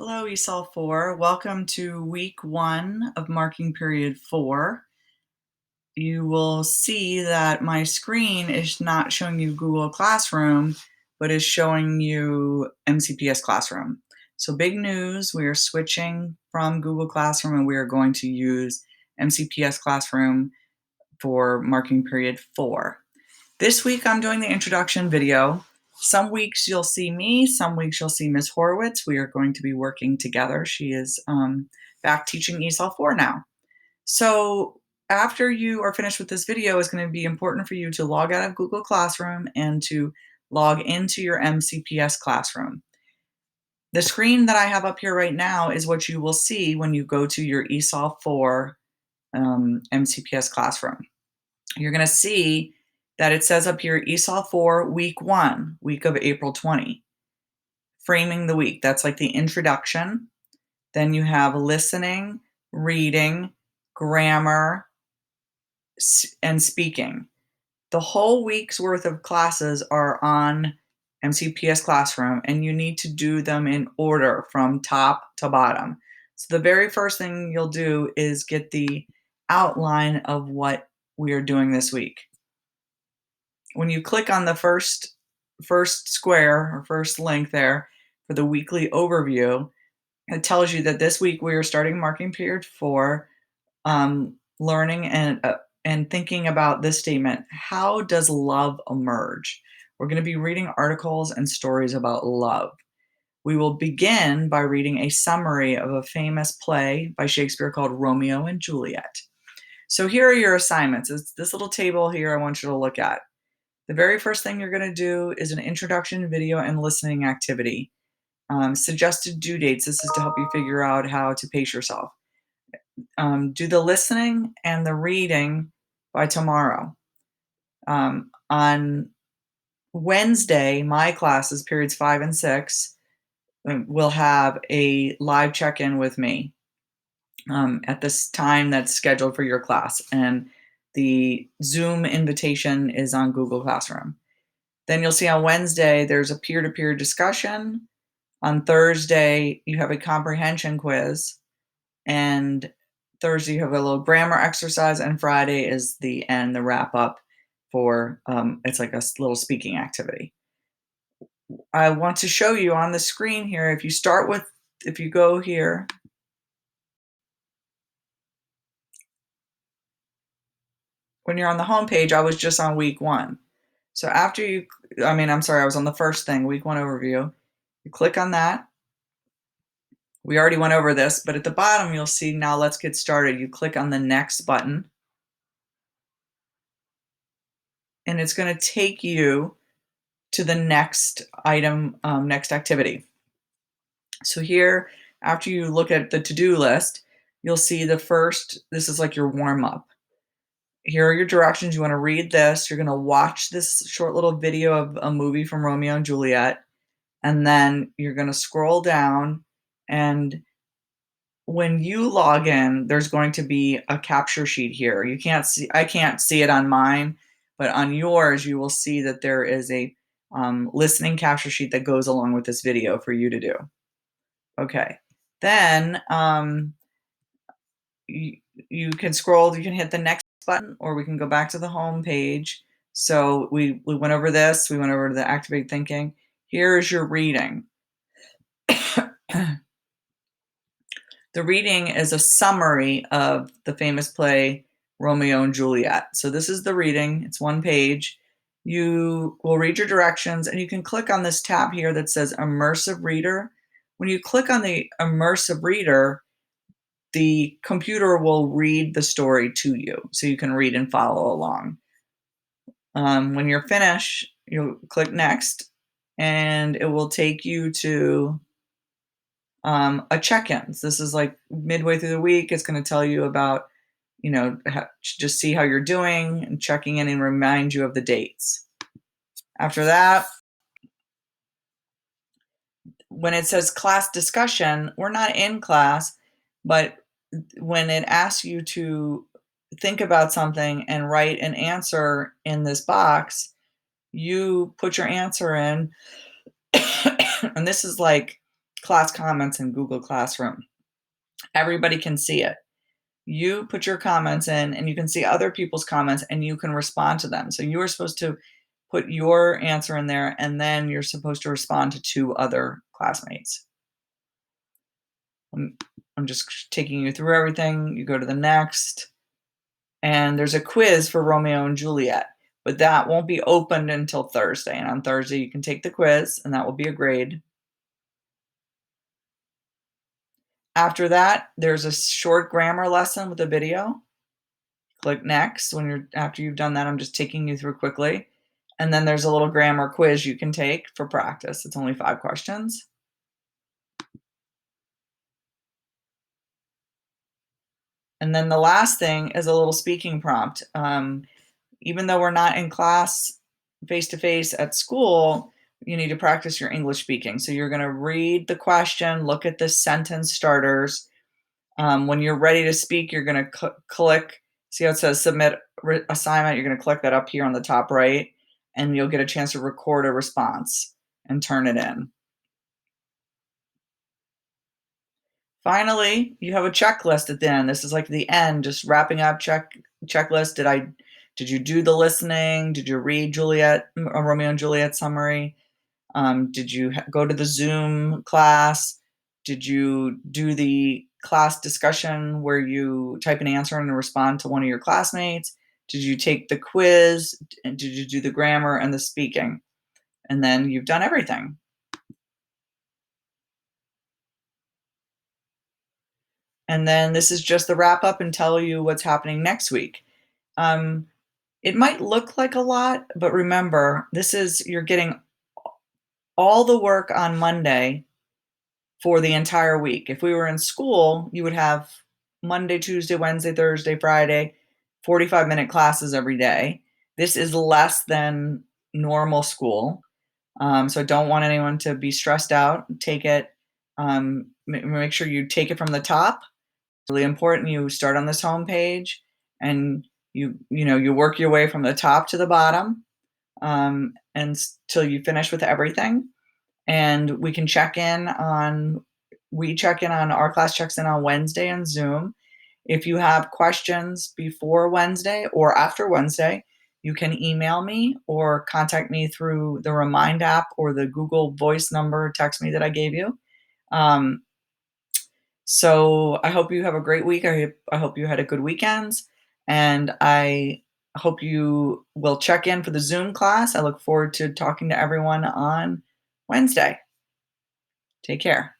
Hello, ESOL 4. Welcome to week 1 of marking period 4. You will see that my screen is not showing you Google Classroom, but is showing you MCPS Classroom. So big news, we are switching from Google Classroom and we are going to use MCPS Classroom for marking period 4. This week I'm doing the introduction video. Some weeks you'll see me, some weeks you'll see Ms. Horowitz. We are going to be working together. She is back teaching ESOL 4 now. So after you are finished with this video, it's going to be important for you to log out of Google Classroom and to log into your MCPS Classroom. The screen that I have up here right now is what you will see when you go to your ESOL 4 MCPS Classroom. You're going to see that it says up here ESOL 4 week 1, week of April 20. Framing the week, that's like the introduction. Then you have listening, reading, grammar, and speaking. The whole week's worth of classes are on MCPS Classroom, and you need to do them in order from top to bottom. So the very first thing you'll do is get the outline of what we are doing this week. When you click on the first square or first link there for the weekly overview, it tells you that this week we are starting marking period 4, learning and thinking about this statement: how does love emerge? We're going to be reading articles and stories about love. We will begin by reading a summary of a famous play by Shakespeare called Romeo and Juliet. So here are your assignments. It's this little table here I want you to look at. The very first thing you're going to do is an introduction video and listening activity. Suggested due dates. This is to help you figure out how to pace yourself. Do the listening and the reading by tomorrow. On Wednesday, my classes, periods 5 and 6, will have a live check-in with me at this time that's scheduled for your class. And the Zoom invitation is on Google Classroom. Then you'll see on Wednesday, there's a peer-to-peer discussion. On Thursday, you have a comprehension quiz. And Thursday, you have a little grammar exercise. And Friday is the end, the wrap up for, it's like a little speaking activity. I want to show you on the screen here, if you go here, when you're on the home page, I was just on week 1. So I was on the first thing, week 1 overview. You click on that. We already went over this, but at the bottom, you'll see now let's get started. You click on the next button, and it's going to take you to the next item, next activity. So here, after you look at the to-do list, you'll see this is like your warm-up. Here are your directions. You want to read this. You're going to watch this short little video of a movie from Romeo and Juliet, and then you're going to scroll down, and when you log in, there's going to be a capture sheet here. I can't see it on mine, but on yours, you will see that there is a listening capture sheet that goes along with this video for you to do. Okay, then you can scroll, you can hit the next button, or we can go back to the home page. So we went over this, we went over the activate thinking. Here is your reading. The reading is a summary of the famous play Romeo and Juliet. So this is the reading. It's 1 page. You will read your directions, and you can click on this tab here that says Immersive Reader. When you click on the Immersive Reader, the computer will read the story to you, so you can read and follow along. When you're finished, you'll click Next, and it will take you to a check-ins. This is like midway through the week. It's going to tell you about, just see how you're doing and checking in and remind you of the dates. After that, when it says class discussion, we're not in class, but when it asks you to think about something and write an answer in this box, you put your answer in, and this is like class comments in Google Classroom. Everybody can see it. You put your comments in and you can see other people's comments and you can respond to them. So you are supposed to put your answer in there and then you're supposed to respond to 2 other classmates. I'm just taking you through everything. You go to the next, and there's a quiz for Romeo and Juliet, but that won't be opened until Thursday. And on Thursday, you can take the quiz, and that will be a grade. After that, there's a short grammar lesson with a video. Click next after you've done that. I'm just taking you through quickly. And then there's a little grammar quiz you can take for practice. It's only 5 questions. And then the last thing is a little speaking prompt. Even though we're not in class face to face at school, you need to practice your English speaking. So you're going to read the question, look at the sentence starters. When you're ready to speak, you're going to click, see how it says submit assignment. You're going to click that up here on the top right, and you'll get a chance to record a response and turn it in. Finally, you have a checklist at the end. This is like the end, just wrapping up checklist. Did you do the listening? Did you read Romeo and Juliet summary? Did you go to the Zoom class? Did you do the class discussion where you type an answer and respond to one of your classmates? Did you take the quiz? And did you do the grammar and the speaking? And then you've done everything. And then this is just the wrap up and tell you what's happening next week. It might look like a lot, but remember, you're getting all the work on Monday for the entire week. If we were in school, you would have Monday, Tuesday, Wednesday, Thursday, Friday, 45-minute classes every day. This is less than normal school. So I don't want anyone to be stressed out. Take it, make sure you take it from the top. Really important. You start on this home page and you work your way from the top to the bottom, and till you finish with everything. And we check in on our class checks in on Wednesday on Zoom. If you have questions before Wednesday or after Wednesday, you can email me or contact me through the Remind app or the Google Voice number, text me that I gave you. So I hope you have a great week. I hope you had a good weekend, and I hope you will check in for the Zoom class. I look forward to talking to everyone on Wednesday. Take care.